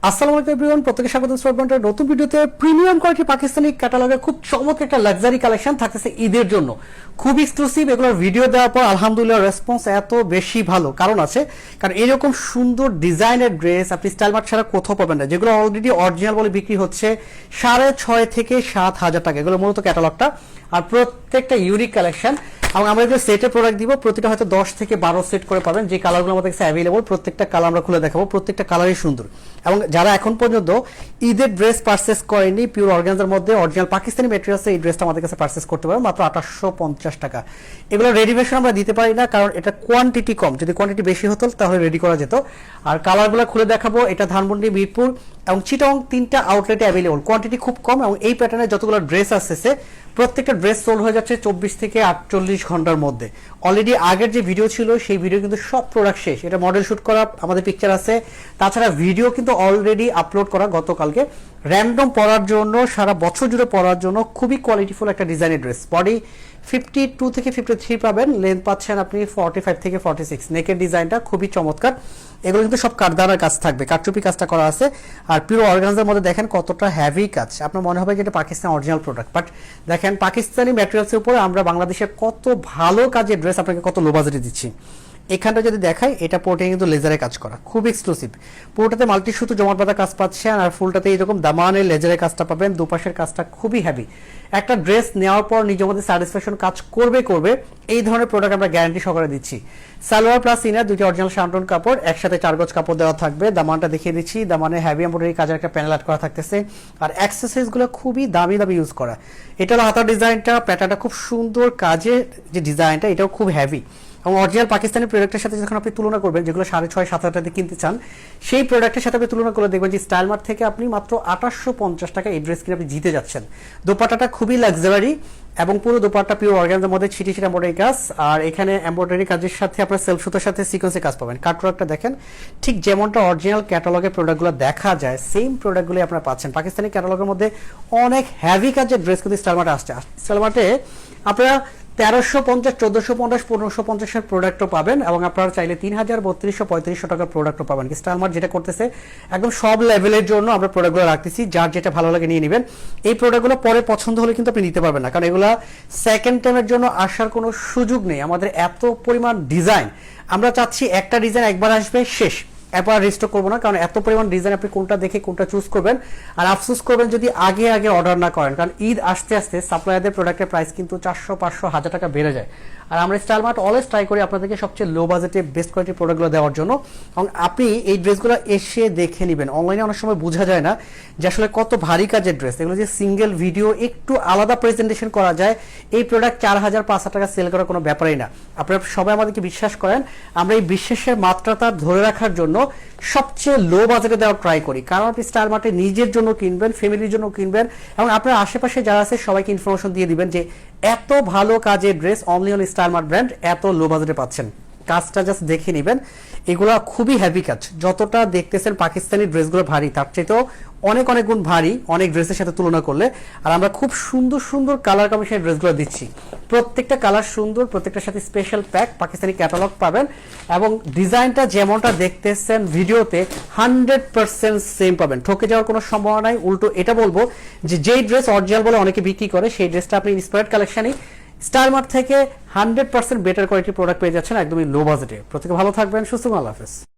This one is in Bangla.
আসসালামু আলাইকুম এভরিওয়ান, প্রত্যেককে স্বাগতম স্পটপয়েন্টের নতুন ভিডিওতে। প্রিমিয়াম কোয়ালিটি পাকিস্তানি ক্যাটালগের খুব চমৎকার একটা লাক্সারি কালেকশন থাকতেছে ঈদের জন্য, খুব এক্সক্লুসিভ। এগুলোর ভিডিও দেওয়ার পর আলহামদুলিল্লাহ রেসপন্স এত বেশি ভালো, কারণ আছে, কারণ এরকম সুন্দর ডিজাইনের ড্রেস আপনি স্টাইল মার্ট ছাড়া কোথাও পাবেন না, যেগুলো অলরেডি অরিজিনাল বলে বিক্রি হচ্ছে 6,500 থেকে 7,000 টাকা। এগুলো মূলত ক্যাটালগটা, আর প্রত্যেকটা ইউনিক কালেকশন। এবং আমরা যে সেটের প্রোডাক্ট দিব, প্রতিটা হয়তো 10 থেকে 12 সেট করে পাবেন। যে কালারগুলো আমাদের কাছে অ্যাভেলেবল, প্রত্যেকটা কালার আমরা খুলে দেখাবো, প্রত্যেকটা কালারই সুন্দর। এবং যারা এখন পর্যন্ত ঈদের ড্রেস পারচেস করেনি পিওর অর্গানজার মধ্যে অরিজিনাল পাকিস্তানি ম্যাটেরিয়ালসে, এই ড্রেসটা আমাদের কাছে পারচেস করতে পারবেন মাত্র 2850 টাকা। এগুলো রেডিমেশন আমরা দিতে পারি না, কারণ এটা কোয়ান্টিটি কম। যদি কোয়ান্টিটি বেশি হতো তাহলে রেডি করা যেত। আর কালারগুলো খুলে দেখাবো। এটা ধানমন্ডি, মিরপুর এবং চিটাগং, 3টা আউটলেটে অ্যাভেলেবল। কোয়ান্টিটি খুব কম এবং এই প্যাটার্নের যতগুলো ড্রেস আসছে প্রত্যেকটা ড্রেস সোল্ড হয়ে যাচ্ছে 24 থেকে 48 ঘন্টার মধ্যে। অলরেডি আগের যে ভিডিও ছিল সেই ভিডিও কিন্তু সব প্রোডাক্ট শেষ। এটা মডেল শুট করা, আমাদের পিকচার আছে, তাছাড়া ভিডিও কিন্তু অলরেডি আপলোড করা গতকালকে। র্যান্ডম পরার জন্য, সারা বছর জুড়ে পরার জন্য খুবই কোয়ালিটিফুল একটা ডিজাইনের ড্রেস। বডি 52 থেকে 53 পাবেন, লেন্থ পাচ্ছেন আপনি 45 থেকে 46। নেকের ডিজাইনটা খুবই চমৎকার। এগুলো কিন্তু সব কাঠদানার কাজ থাকবে, কাঠচুপি কাজটা করা আছে। আর পিওর অর্গানজার মধ্যে দেখেন কতটা হ্যাভি কাজ। আপনার মনে হবে যে এটা পাকিস্তান অরিজিনাল প্রোডাক্ট, বাট দেখেন পাকিস্তানি ম্যাটেরিয়ালসের উপরে আমরা বাংলাদেশের কত ভালো কাজের ড্রেস আপনাকে কত লো বাজেটে দিচ্ছি। এখানটা যদি দেখাই, এটা পুরোটাই কিন্তু লেজারে কাজ করা, খুব এক্সক্লুসিভ। পুরোটাতে মাল্টি সুতো জমাট বাঁধা কাজ পাচ্ছেন, আর ফুলটাতে এরকম দামানের লেজারের কাজটা পাবেন। দুপাশের কাজটা খুবই হ্যাভি। একটা ড্রেস নেওয়ার পর নিজের মধ্যে স্যাটিসফ্যাকশন কাজ করবে এই ধরনের প্রোডাক্ট আমরা গ্যারান্টি সহকারে দিচ্ছি। সালোয়ার প্লাস ইনার দুটি অরিজিনাল শান্টন কাপড়, একসাথে 4 গজ কাপড় দেওয়া থাকবে। দামানটা দেখিয়ে দিচ্ছি, দামানে হ্যাভি এমব্রয়ডারি কাজের একটা প্যানেল অ্যাড করা থাকতেছে। আর অ্যাক্সেসরিজগুলো খুবই দামি দামি ইউজ করা। এটা হলো হাতার ডিজাইনটা, প্যাটার্নটা খুব সুন্দর, কাজের যে ডিজাইনটা এটাও খুব হ্যাভি। এবং অরিজিনাল পাকিস্তানি প্রোডাক্টের সাথে যখন আপনি তুলনা করবেন, যেগুলো 6,500-7,000 টাকাতে কিনতে চান, সেই প্রোডাক্টের সাথে আপনি তুলনা করে দেখবেন যে স্টাইল মার্ট থেকে আপনি মাত্র 2850 টাকা এই ড্রেস কিনে আপনি জিতে যাচ্ছেন। দোপাট্টাটা খুবই লাক্সারি এবং পুরো দোপাট্টা পিওর অর্গানজার মধ্যে ছিটি ছিটা এমব্রয়ডারি কাজ। আর এখানে এমব্রয়ডারি কাজের সাথে আপনার সেলফ সুতোর সাথে সিকোয়েন্সে কাজ পাবেন। কাটওয়ার্কটা দেখেন, ঠিক যেমনটা অরিজিনাল ক্যাটালগের প্রোডাক্টগুলো দেখা যায়, সেম প্রোডাক্টগুলি আপনারা পাচ্ছেন। পাকিস্তানি ক্যাটালগের মধ্যে অনেক হ্যাভি কাজের ড্রেস কিন্তু স্টাইল মার্টে আসছে। স্টাইল মার্টে আপনারা 1350, 1450, 1550 এর প্রোডাক্টও পাবেন, এবং আপনারা চাইলে 3000, 3200, 3500 টাকার প্রোডাক্টও পাবেন। স্টাইল মার্ট যেটা করতেছে, একদম সব লেভেলের জন্য আমরা প্রোডাক্টগুলো রাখতেছি, যার যেটা ভালো লাগে নিয়ে নেবেন। এই প্রোডাক্টগুলো পরে পছন্দ হলে কিন্তু আপনি নিতে পারবেন না, কারণ এগুলো সেকেন্ড টাইমের জন্য আসার কোনো সুযোগ নেই। আমাদের এত পরিমাণ ডিজাইন, আমরা চাচ্ছি একটা ডিজাইন একবার আসবে, শেষ, এরপর রিস্টক করবো না, কারণ এত পরিমাণ ডিজাইন আপনি কোনটা দেখে কোনটা চুজ করবেন। আর আফসোস করবেন যদি আগে আগে অর্ডার না করেন, কারণ ঈদ আসতে আসতে সাপ্লায়ারদের প্রোডাক্টের প্রাইস কিন্তু 400, 500, 1000 টাকা বেড়ে যায়। আর আমরা স্টাইল মার্ট অলওয়েজ ট্রাই করি আপনাদেরকে সবচেয়ে লো বাজেটে বেস্ট কোয়ালিটির প্রোডাক্টগুলো দেওয়ার জন্য। এবং আপনি এই ড্রেসগুলো এসে দেখে নেবেন। অনলাইনে অনেক সময় বোঝা যায় না যে আসলে কত ভারী কাজের ড্রেস। এগুলো যে সিঙ্গেল ভিডিও একটু আলাদা প্রেজেন্টেশন করা যায়, এই প্রোডাক্ট 4000, 5000 টাকা সেল করার কোনো ব্যাপারই না। আপনারা সবাই আমাদেরকে বিশ্বাস করেন, আমরা এই বিশ্বাসের মাত্রাটা ধরে রাখার জন্য সবচেয়ে লো বাজেটে দেওয়ার ট্রাই করি। কারণ আপনি স্টাইল মার্টে নিজের জন্য কিনবেন, ফ্যামিলির জন্য কিনবেন, এবং আপনার আশেপাশে যারা আছে সবাইকে ইনফরমেশন দিয়ে দিবেন যে এত ভালো কাজের dress only on style mart brand এত লো বাজেটে পাচ্ছেন। কাজটা জাস্ট দেখে নেবেন, এগুলা খুবই হ্যাভি কাজ। যতটা দেখতেছেন পাকিস্তানি ড্রেসগুলো ভারী, তার চাইতেও অনেক অনেক গুণ ভারী অনেক ড্রেসের সাথে তুলনা করলে। আর আমরা খুব সুন্দর সুন্দর কালার কম্বিনেশনের ড্রেসগুলো দিচ্ছি, প্রত্যেকটা কালার সুন্দর, প্রত্যেকটার সাথে স্পেশাল প্যাক, পাকিস্তানি ক্যাটালগ পাবেন, এবং ডিজাইনটা যেমনটা দেখতেছেন ভিডিওতে 100% সেম পাবেন। ঠকে যাওয়ার কোনো সম্ভাবনা নাই। উল্টো এটা বলবো যে যেই ড্রেস অরিজিনাল বলে অনেকে বিক্রি করে, সেই ড্রেসটা আপনি ইন্সপায়ার্ড কালেকশনই স্টাইল মার্ট থেকে 100% বেটার কোয়ালিটির প্রোডাক্ট পেয়ে যাচ্ছেন একদমই লো বাজেটে। প্রত্যেকে ভালো থাকবেন, সুস্থ, আল্লাহ হাফেজ।